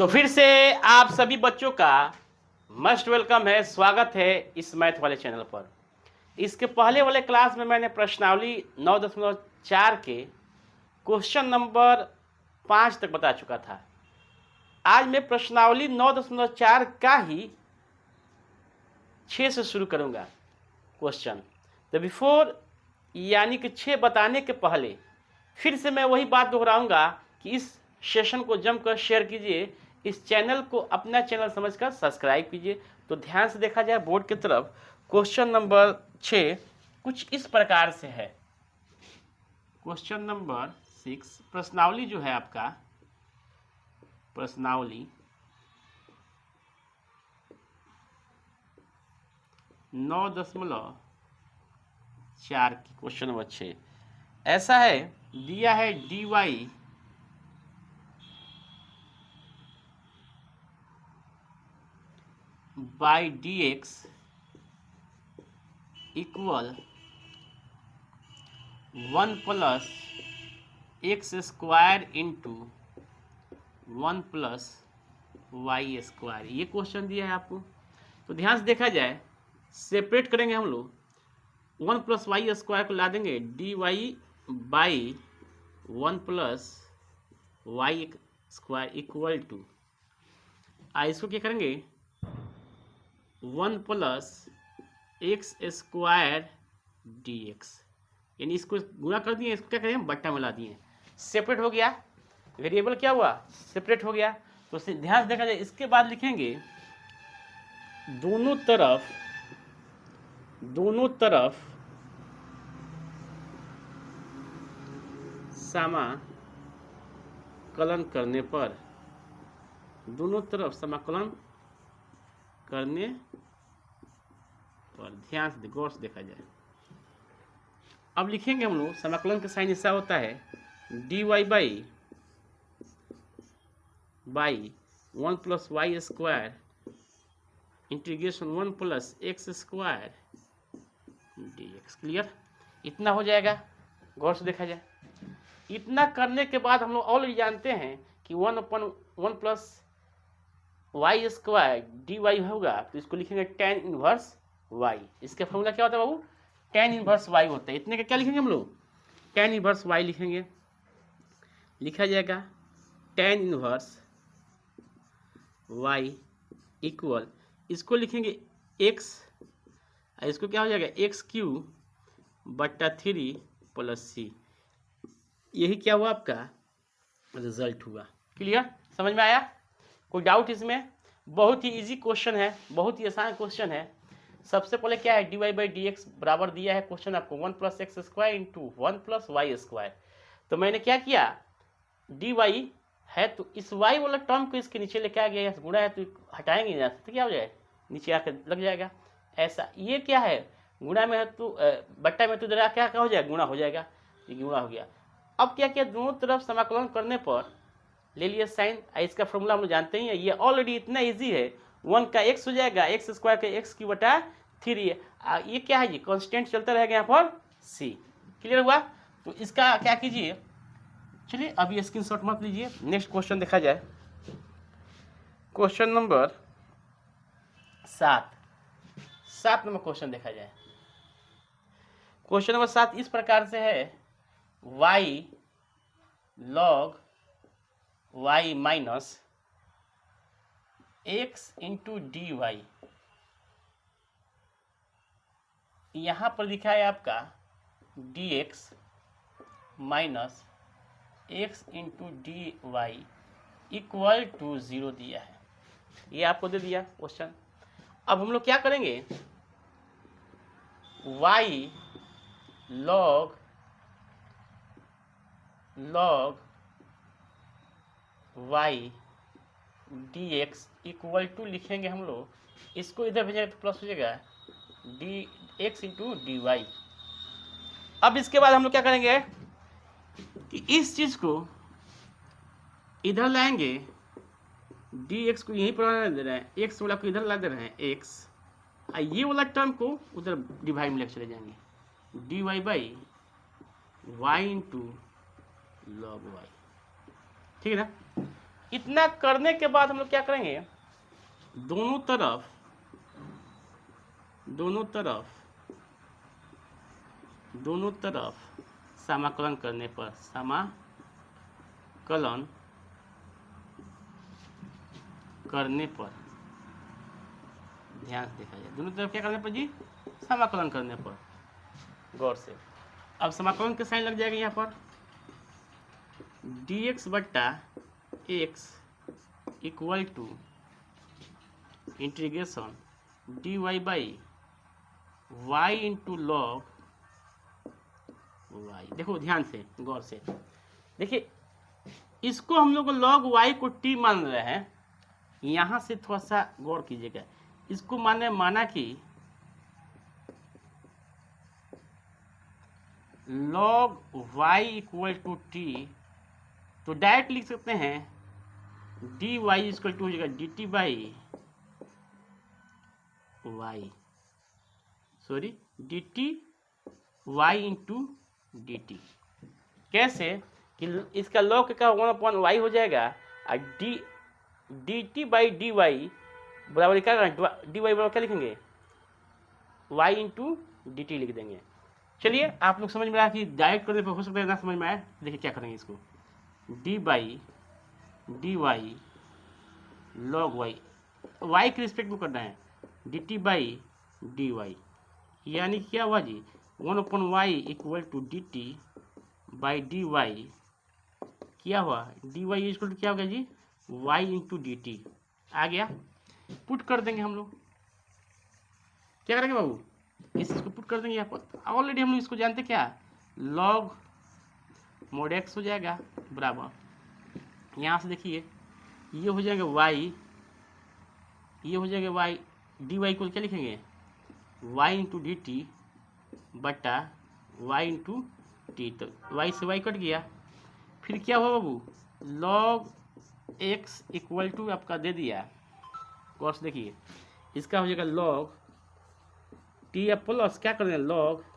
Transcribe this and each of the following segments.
तो फिर से आप सभी बच्चों का मस्ट वेलकम है, स्वागत है इस मैथ वाले चैनल पर। इसके पहले वाले क्लास में मैंने प्रश्नावली 9.4 के क्वेश्चन नंबर 5 तक बता चुका था। आज मैं प्रश्नावली 9.4 का ही 6 से शुरू करूंगा क्वेश्चन। तो बिफोर यानी कि 6 बताने के पहले फिर से मैं वही बात दोहराऊंगा कि इस सेशन को जमकर शेयर कीजिए, इस चैनल को अपना चैनल समझकर सब्सक्राइब कीजिए। तो ध्यान से देखा जाए बोर्ड की तरफ, क्वेश्चन नंबर 6 कुछ इस प्रकार से है। क्वेश्चन नंबर 6 प्रश्नावली जो है आपका, प्रश्नावली 9.4 की क्वेश्चन नंबर 6 ऐसा है, दिया है dy by dx equal 1 plus x square into 1 plus y square. ये क्वेश्चन दिया है आपको। तो ध्यान से देखा जाए, सेपरेट करेंगे हम लोग। 1 प्लस वाई स्क्वायर को ला देंगे d y by 1 plus y square equal to, इसको क्या करेंगे 1 plus x square d x, यानी इसको गुणा कर दिए, इसको क्या करें बट्टा मिला दिए, सेपरेट हो गया। वेरिएबल क्या हुआ, सेपरेट हो गया। तो ध्यान से देखा जाए, इसके बाद लिखेंगे दोनों तरफ समाकलन करने पर, दोनों तरफ समाकलन करने पर, ध्यान से गौर से देखा जाए। अब लिखेंगे हम लोग, समाकलन का साइन ऐसा होता है d y by 1 plus y square integration 1 plus x square d x. Clear? इतना हो जाएगा, गौर से देखा जाए। इतना करने के बाद हम लोग ऑलरेडी जानते हैं कि 1 plus y square d y होगा, तो इसको लिखेंगे tan इनवर्स वाई। इसका फॉर्मूला क्या होता है बाबू, tan इनवर्स वाई होता है। इतने का क्या लिखेंगे हम लोग, tan इनवर्स वाई लिखेंगे। लिखा जाएगा tan इनवर्स वाई इक्वल, इसको लिखेंगे x, इसको क्या हो जाएगा एक्स क्यू बट्टा 3 प्लस सी। यही क्या हुआ आपका रिजल्ट हुआ। क्लियर? समझ में आया? कोई डाउट इसमें? बहुत ही इजी क्वेश्चन है, बहुत ही आसान क्वेश्चन है। सबसे पहले क्या है, d y by d x बराबर दिया है क्वेश्चन आपको 1 plus x square into 1 plus y square. तो मैंने क्या किया, डी वाई है तो इस वाई वाला टर्म को इसके नीचे लेके आ गया, यहाँ गुणा है तो हटाएंगे यहाँ से, तो क्या हो जाए नीचे आकर लग जाएगा। ऐसा ये क्या है, गुणा में है तो बट्टा में तो जरा क्या हो जाएगा, गुणा हो जाएगा, ये गुणा हो गया। अब क्या किया, दोनों तरफ समाकलन करने पर ले लिया साइन, इसका फॉर्मूला हम लोग जानते ही है, ये ऑलरेडी इतना इजी है। 1 का x हो जाएगा एक्स स्क्वायर का एक्स क्यू बटा 3, ये क्या है, ये कांस्टेंट चलता रहेगा यहाँ पर c। क्लियर हुआ? तो इसका क्या कीजिए, चलिए अभी स्क्रीनशॉट मत लीजिए, नेक्स्ट क्वेश्चन देखा जाए। क्वेश्चन नंबर 7 नंबर क्वेश्चन देखा जाए। क्वेश्चन नंबर 7 इस प्रकार से है, y log y minus x into d y. यहाँ पर लिखा है आपका d x minus x into d y equal to 0 दिया है, ये आपको दे दिया क्वेश्चन। अब हम लोग क्या करेंगे, y log y dx equal to लिखेंगे हम लोग, इसको इधर भेजेंगे तो प्लस हो जाएगा d x into d y. अब इसके बाद हम लोग क्या करेंगे कि इस चीज को इधर लाएंगे, डी एक्स को यहीं पर दे रहे हैं, एक्स वाला को इधर ला दे रहे हैं एक्स, ये वाला टर्म को उधर डिवाइड में लेकर चले जाएंगे, d y by y into log y. ठीक है ना? इतना करने के बाद हम लोग क्या करेंगे, दोनों तरफ समाकलन करने पर, ध्यान से देखा जाए, दोनों तरफ क्या करने पर जी, समाकलन करने पर, गौर से। अब समाकलन के साइन लग जाएगा यहाँ पर, dx बट्टा x equal to integration dy by y into log y। देखो ध्यान से, गौर से देखिए, इसको हम लोग log y को t मान रहे हैं। यहाँ से थोड़ा सा गौर कीजिएगा, इसको माना कि log y equal to t, तो डायरेक्ट लिख सकते हैं dy इक्वल टू हो जाएगा dt by y, sorry dt y into dt। कैसे कि इसका log का 1/y हो जाएगा और dt बाई dy बराबर क्या करें, dy बराबर क्या लिखेंगे, y इंटू dt लिख देंगे। चलिए आप लोग समझ में आया कि डायरेक्ट करने पर हो सकता है ना समझ में आया। देखिए क्या करेंगे, इसको d by dy log y के रिस्पेक्ट में करना है, dt बाई dy, यानी क्या हुआ जी, 1/y equal to dt by dy, क्या हुआ dy इक्वल टू क्या हो गया जी, y इंटू dt आ गया। पुट कर देंगे हम लोग, क्या करेंगे बाबू, इसको पुट कर देंगे यहाँ पर। ऑलरेडी हम लोग इसको जानते क्या, लॉग मोड x हो जाएगा बराबर, यहाँ से देखिए ये हो जाएगा y, ये हो जाएगा y, dy को क्या लिखेंगे, y इंटू डी टी बटा y इंटू टी, तो y से y कट गया। फिर क्या हुआ बाबू, log x इक्वल टू आपका दे दिया, कोर्स देखिए इसका हो जाएगा log t या प्लस क्या कर रहे हैं, log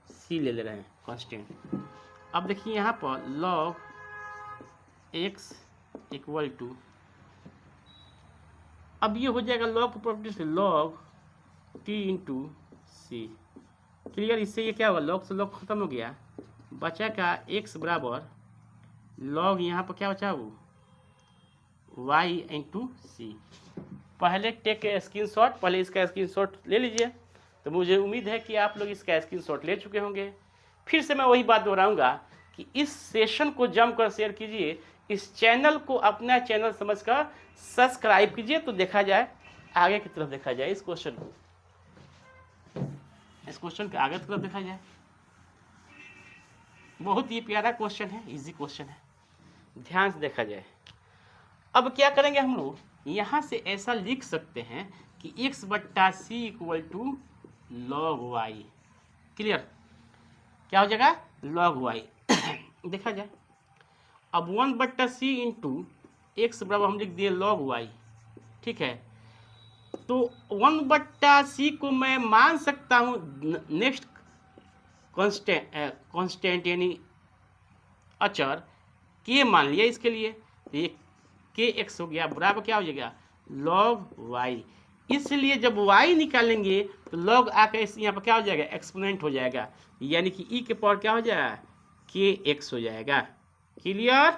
c ले रहे हैं कांस्टेंट। अब देखिए यहाँ पर log x इक्वल टू, अब ये हो जाएगा log की प्रॉपर्टी से log t इंटू सी। क्लियर, इससे ये क्या होगा, log से log खत्म हो गया, बचा का x बराबर log यहाँ पर क्या बचा वो y इंटू सी। पहले टेक स्क्रीनशॉट, पहले इसका स्क्रीनशॉट ले लीजिए। तो मुझे उम्मीद है कि आप लोग इसका स्क्रीनशॉट ले चुके होंगे। फिर से मैं वही बात दोहराऊंगा कि इस सेशन को जमकर शेयर कीजिए, इस चैनल को अपना चैनल समझकर सब्सक्राइब कीजिए, तो देखा जाए आगे की तरफ, देखा जाए इस क्वेश्चन को, इस क्वेश्चन के आगे की तरफ देखा जाए। बहुत ही प्यारा क्वेश्चन है, इजी क्वेश्चन है, ध्यान से देखा जाए। अब क्या करेंगे हम लोग, यहाँ से ऐसा लिख सकते हैं कि x बट्टा c equal to log y. Clear, क्या हो जाएगा, लॉग वाई देखा जाए। अब 1 बट्टा सी इंटू एक्स बराबर हम लिख दिए लॉग वाई, ठीक है। तो 1 बट्टा सी को मैं मान सकता हूँ नेक्स्ट कांस्टेंट यानी अचर के मान लिया इसके लिए, ये के एक्स हो गया बराबर क्या हो जाएगा, लॉग वाई। इसलिए जब y निकालेंगे तो log आकर यहाँ पर क्या हो जाएगा, एक्सपोनेंट हो जाएगा, यानी कि e के पावर क्या हो जाएगा, के एक्स हो जाएगा। क्लियर,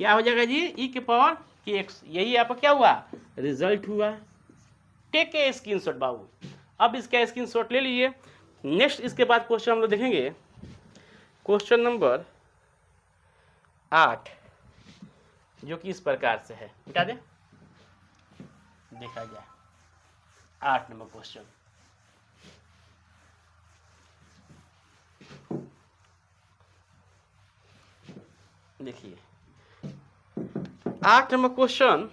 क्या हो जाएगा जी, e के पावर के एक्स। यही आपका क्या हुआ, रिजल्ट हुआ। टेक ए स्क्रीनशॉट बाबू, अब इसका स्क्रीनशॉट ले लीजिए। नेक्स्ट इसके बाद क्वेश्चन हम लोग देखेंगे, क्वेश्चन नंबर 8, जो कि इस प्रकार से है, मिटा दे, देखा जाए 8 नंबर क्वेश्चन। देखिए 8 नंबर क्वेश्चन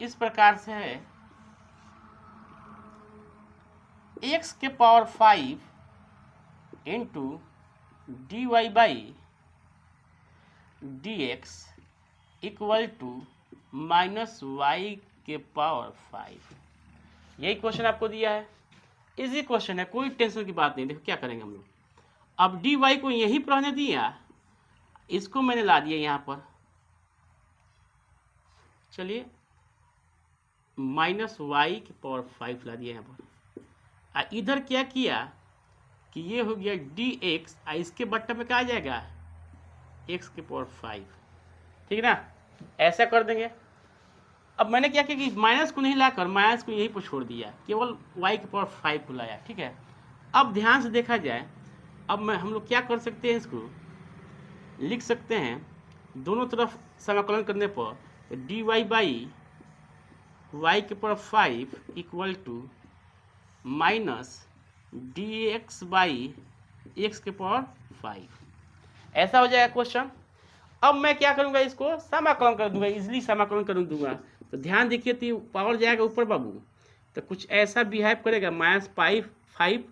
इस प्रकार से है, x के power 5 into d y by d x equal to minus y के पावर 5। यही क्वेश्चन आपको दिया है, इजी क्वेश्चन है, कोई टेंशन की बात नहीं। देखो क्या करेंगे हम लोग, अब डी वाई को यहीं पर रहने दिया इसको मैंने ला दिया यहाँ पर, चलिए -y⁵ ला दिया यहाँ पर। इधर क्या किया कि ये हो गया dx, इसके बट्टा में क्या आ जाएगा x⁵, ठीक ना, ऐसा कर देंगे। अब मैंने क्या किया कि माइनस को नहीं लाकर माइनस को यहीं पर छोड़ दिया, केवल y⁵ को लाया, ठीक है। अब ध्यान से देखा जाए, अब हम लोग क्या कर सकते हैं, इसको लिख सकते हैं दोनों तरफ समाकलन करने पर dy by y⁵ equal to minus dx by x⁵। ऐसा हो जाएगा क्वेश्चन। अब मैं क्या करूंगा, इसको समाकलन कर दूंगा, इजिली समाकलन कर दूंगा। तो ध्यान देखिए, तो पावर जाएगा ऊपर बाबू, तो कुछ ऐसा बिहेव करेगा, -5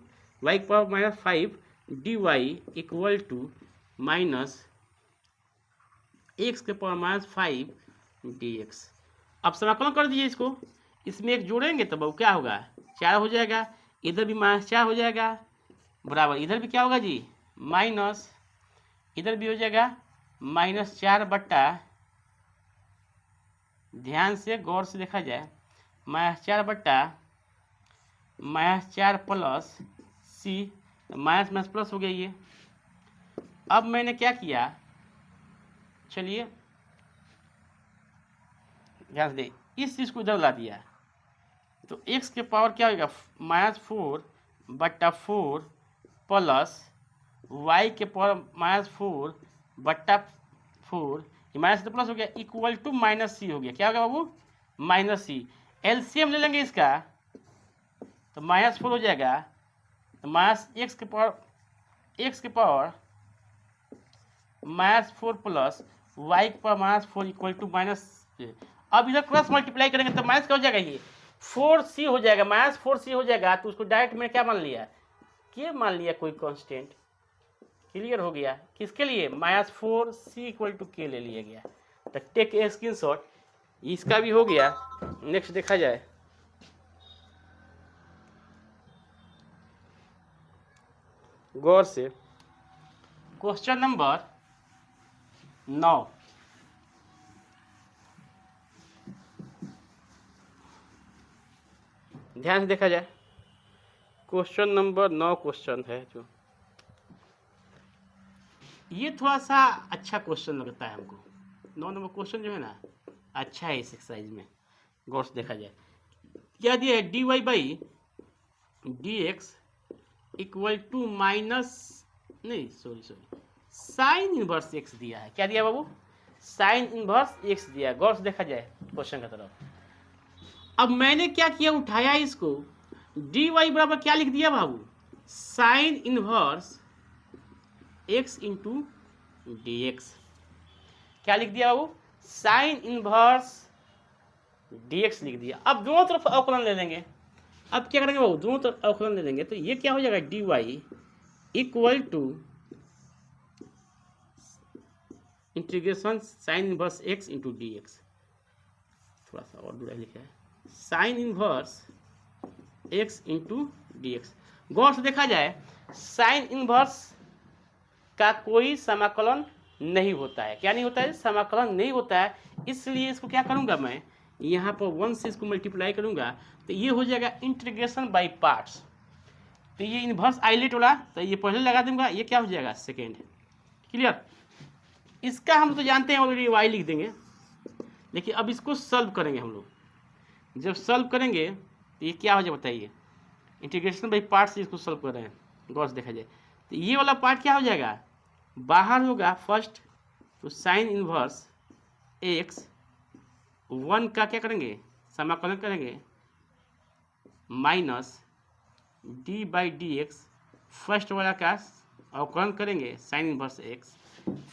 y⁵ dy equal to minus x⁵ dx। अब समाकलन कर दीजिए इसको, इसमें एक जोड़ेंगे तो बाबू क्या होगा, 4 हो जाएगा, इधर भी -4 हो जाएगा, बराबर इधर भी क्या होगा जी माइनस, इधर भी हो जाएगा -4 बट्टा, ध्यान से गौर से देखा जाए, -4 बट्टा -4 plus c, minus minus plus हो गया ये। अब मैंने क्या किया, चलिए ध्यान से दे, इस चीज को इधर ला दिया, तो x के पावर क्या होगा -4 बट्टा 4 प्लस y के पावर -4 बट्टा 4, माइनस तो प्लस हो गया, इक्वल टू -c हो गया। क्या होगा बाबू -c। एलसीएम ले लेंगे इसका, तो -4 हो जाएगा, तो x के पावर -4 प्लस y के पावर -4 इक्वल टू -। अब इधर क्रॉस मल्टीप्लाई करेंगे तो माइनस क्या हो जाएगा, ये 4c हो जाएगा, -4c हो जाएगा। तो उसको डायरेक्ट में क्या मान लिया, के मान लिया, कोई कांस्टेंट। क्लियर हो गया, किसके लिए -4c इक्वल टू के ले लिया गया। तो टेक ए स्क्रीनशॉट, इसका भी हो गया। नेक्स्ट देखा जाए, गौर से क्वेश्चन नंबर 9। ध्यान से देखा जाए, क्वेश्चन नंबर 9 क्वेश्चन है जो, ये थोड़ा सा अच्छा क्वेश्चन लगता है हमको। 9 नंबर क्वेश्चन जो है ना, अच्छा है इस एक्सरसाइज में, गौर से देखा जाए। क्या दिया है, dy by dx equal to sine inverse x दिया है। क्या दिया बाबू, साइन इनवर्स x दिया। गौर से देखा जाए क्वेश्चन की तरफ। अब मैंने क्या किया, उठाया इसको, dy बराबर क्या लिख दिया बाबू, sine inverse x into dx। क्या लिख दिया बाबू, साइन इनवर्स dx लिख दिया। अब दोनों तरफ अवकलन ले लेंगे। अब क्या करेंगे बाबू, दोनों तरफ अवकलन ले लेंगे, तो ये क्या हो जाएगा, dy equal to integration sine inverse x into dx। थोड़ा सा और दूर लिखा है, sine inverse x into dx। गौर से देखा जाए, साइन इनवर्स का कोई समाकलन नहीं होता है। क्या नहीं होता है, समाकलन नहीं होता है। इसलिए इसको क्या करूंगा, मैं यहाँ पर 1 से इसको मल्टीप्लाई करूंगा, तो ये हो जाएगा इंटीग्रेशन बाय पार्ट्स। तो ये इनवर्स आइलेट वाला, तो ये पहले लगा दूंगा, ये क्या हो जाएगा सेकेंड। क्लियर, इसका हम तो जानते हैं ऑलरेडी, y लिख देंगे। लेकिन अब इसको सॉल्व करेंगे हम लोग। जब सॉल्व करेंगे तो ये क्या हो जाए बताइए, इंटीग्रेशन बाई पार्ट से इसको सॉल्व कर रहे हैं। गौर से देखा जाए तो ये वाला पार्ट क्या हो जाएगा, बाहर होगा फर्स्ट, तो साइन इनवर्स x 1 का क्या करेंगे, समाकलन करेंगे, minus d by d x, first वाला का अवकलन करेंगे साइन इनवर्स x,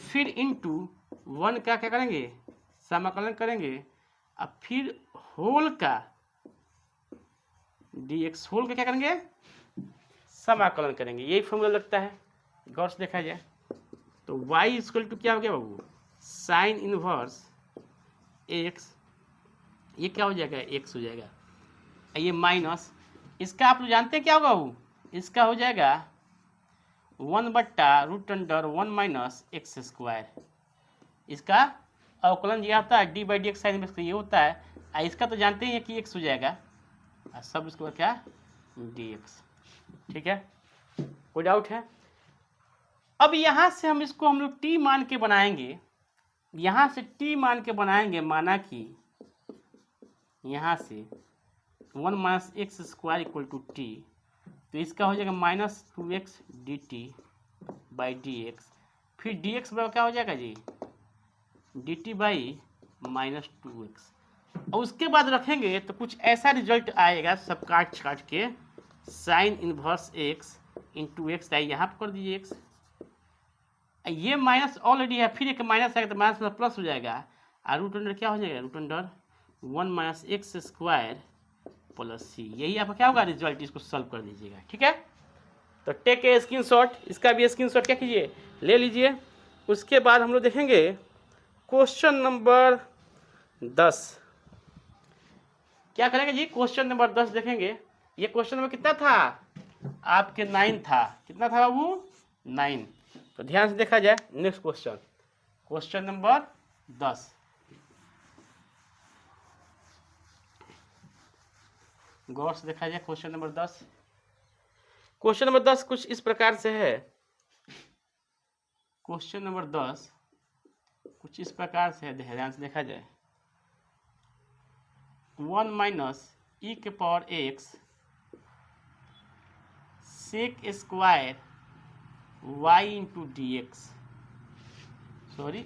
फिर इंटू 1 का क्या करेंगे, समाकलन करेंगे, अब फिर होल का dx होल का क्या करेंगे, समाकलन करेंगे। यही फॉर्मूला लगता है। गौर से देखा जाए तो y इक्वल टू क्या हो गया बाबू, साइन इनवर्स x, ये क्या हो जाएगा, x हो जाएगा, ये माइनस, इसका आप लोग जानते हैं क्या होगा बाबू, इसका हो जाएगा 1/√1 - x² इसका अवकलन ये आता है d/dx साइन इनवर्स ये होता है। इसका तो जानते ही हैं कि x हो जाएगा, सब इसको क्या dx। ठीक है, कोई डाउट है? अब यहाँ से हम इसको हम लोग t मान के बनाएंगे, यहाँ से t मान के बनाएंगे, माना कि यहाँ से 1 minus x square equal to t, तो इसका हो जाएगा माइनस 2x dt/dx, फिर dx बराबर क्या हो जाएगा जी dt बाई माइनस 2x। और उसके बाद रखेंगे तो कुछ ऐसा रिजल्ट आएगा, सब काट छाट के sine inverse x into x आई यहाँ पर कर दीजिए एक्स, ये माइनस ऑलरेडी है, फिर एक माइनस आएगा तो माइनस में प्लस हो जाएगा, और रूट अंडर क्या हो जाएगा root under 1 minus x square plus c, यही आपका क्या होगा रिजल्ट, इसको सॉल्व कर दीजिएगा। ठीक है, तो टेक ए स्क्रीनशॉट, इसका भी स्क्रीनशॉट क्या कीजिए ले लीजिए। उसके बाद हम लोग देखेंगे क्वेश्चन नंबर 10, क्या करेंगे जी क्वेश्चन नंबर 10 देखेंगे। ये क्वेश्चन नंबर कितना था आपके 9 था, कितना था बाबू 9। तो ध्यान से देखा जाए नेक्स्ट क्वेश्चन, क्वेश्चन नंबर 10, गौर से देखा जाए क्वेश्चन नंबर 10। क्वेश्चन नंबर 10 कुछ इस प्रकार से है, क्वेश्चन नंबर 10 कुछ इस प्रकार से है, ध्यान से देखा जाए 1 माइनस ई के power x sec square y into d x, sorry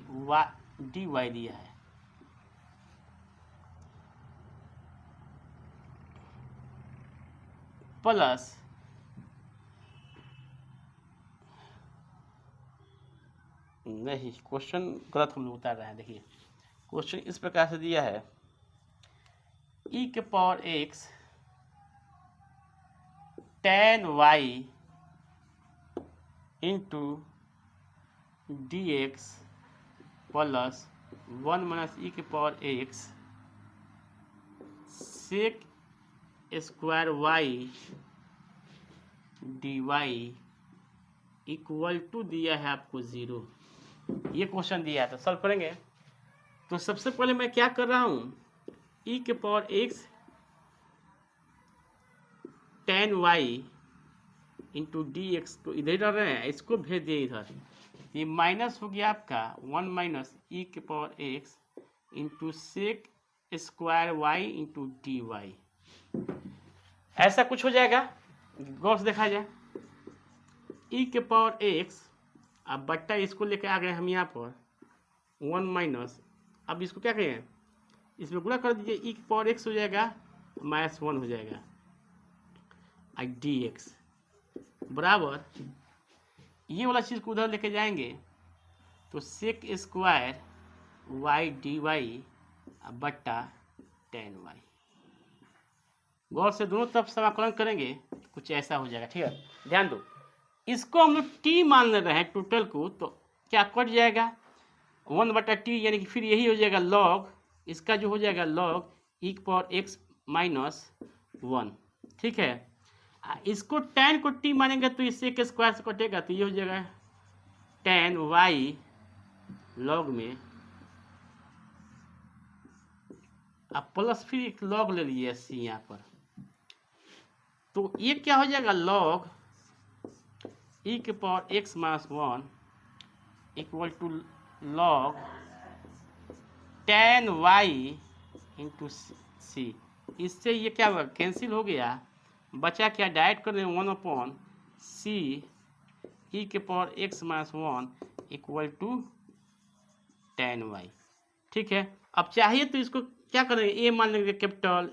d y दिया है, प्लस नहीं, क्वेश्चन गलत हम लोग उतार रहे हैं। देखिए क्वेश्चन इस प्रकार से दिया है ई के power x tan y into d x plus 1 minus e के power x sec square y d y equal to दिया है आपको 0। ये क्वेश्चन दिया है तो सॉल्व करेंगे। तो सबसे पहले मैं क्या कर रहा हूँ, ई के power x tan y into d x को इधर डाल रहे हैं, इसको भेज दिए इधर, ये माइनस हो गया आपका 1 माइनस ई के power x into sec square y into d y, ऐसा कुछ हो जाएगा। गौर से देखा जाए ई के पावर एक्स, अब बट्टा इसको लेके आ गए हम यहाँ पर 1 माइनस, अब इसको क्या करें इसमें गुणा कर दीजिए, ई के पावर एक्स हो जाएगा माइनस 1 हो जाएगा आई डी एक्स बराबर, ये वाला चीज़ को उधर लेके जाएंगे तो sec square y d y बट्टा tan वाई। गौर से दोनों तरफ समाकलन करेंगे तो कुछ ऐसा हो जाएगा। ठीक है, ध्यान दो, इसको हम लोग टी मान ले रहे हैं टोटल को, तो क्या कट जाएगा 1 बटा टी, यानी कि फिर यही हो जाएगा लॉग, इसका जो हो जाएगा लॉग ई के पावर एक्स माइनस 1। ठीक है, इसको tan को टी मानेंगे तो इससे के स्क्वायर से कटेगा, तो ये हो जाएगा tan वाई लॉग में, अब प्लस फिर एक लॉग ले लीजिए सी यहाँ पर, तो ये क्या हो जाएगा लॉग ई के power x minus 1 equal to log tan y into c, इससे ये क्या होगा कैंसिल हो गया, बचा क्या डायरेक्ट कर देंगे 1 अपॉन सी ई के power x minus 1 equal to tan y. ठीक है, अब चाहिए तो इसको क्या करेंगे ए मान लेंगे कैपिटल,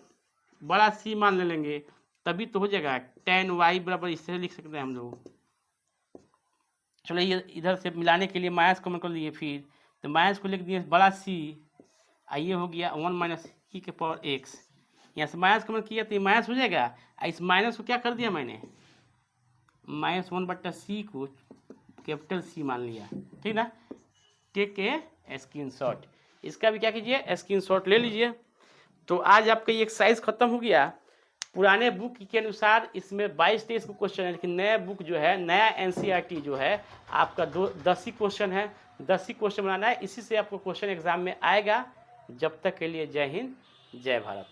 बड़ा सी मान ले लेंगे, तभी तो हो जाएगा tan वाई बराबर, इससे लिख सकते हैं हम लोग। चलो ये इधर से मिलाने के लिए माइनस कॉमन कर लिए, फिर तो माइनस को लिख दिए बड़ा सी, आइए हो गया 1 माइनस ई के पावर एक्स, यहाँ से माइनस कॉमन किया तो ये माइनस हो जाएगा, इस माइनस को क्या कर दिया मैंने माइनस 1 बट्टा सी को कैपिटल सी मान लिया। ठीक ना, टेक ए स्क्रीनशॉट, इसका भी क्या कीजिए स्क्रीनशॉट ले लीजिए। तो आज आपका ये एक्सरसाइज खत्म हो गया। पुराने बुक के अनुसार इसमें 22-23 को क्वेश्चन है, लेकिन नया बुक जो है, नया एनसीईआरटी जो है आपका 10 ही क्वेश्चन है, 10 ही क्वेश्चन बनाना है, इसी से आपको क्वेश्चन एग्जाम में आएगा। जब तक के लिए जय हिंद, जय भारत।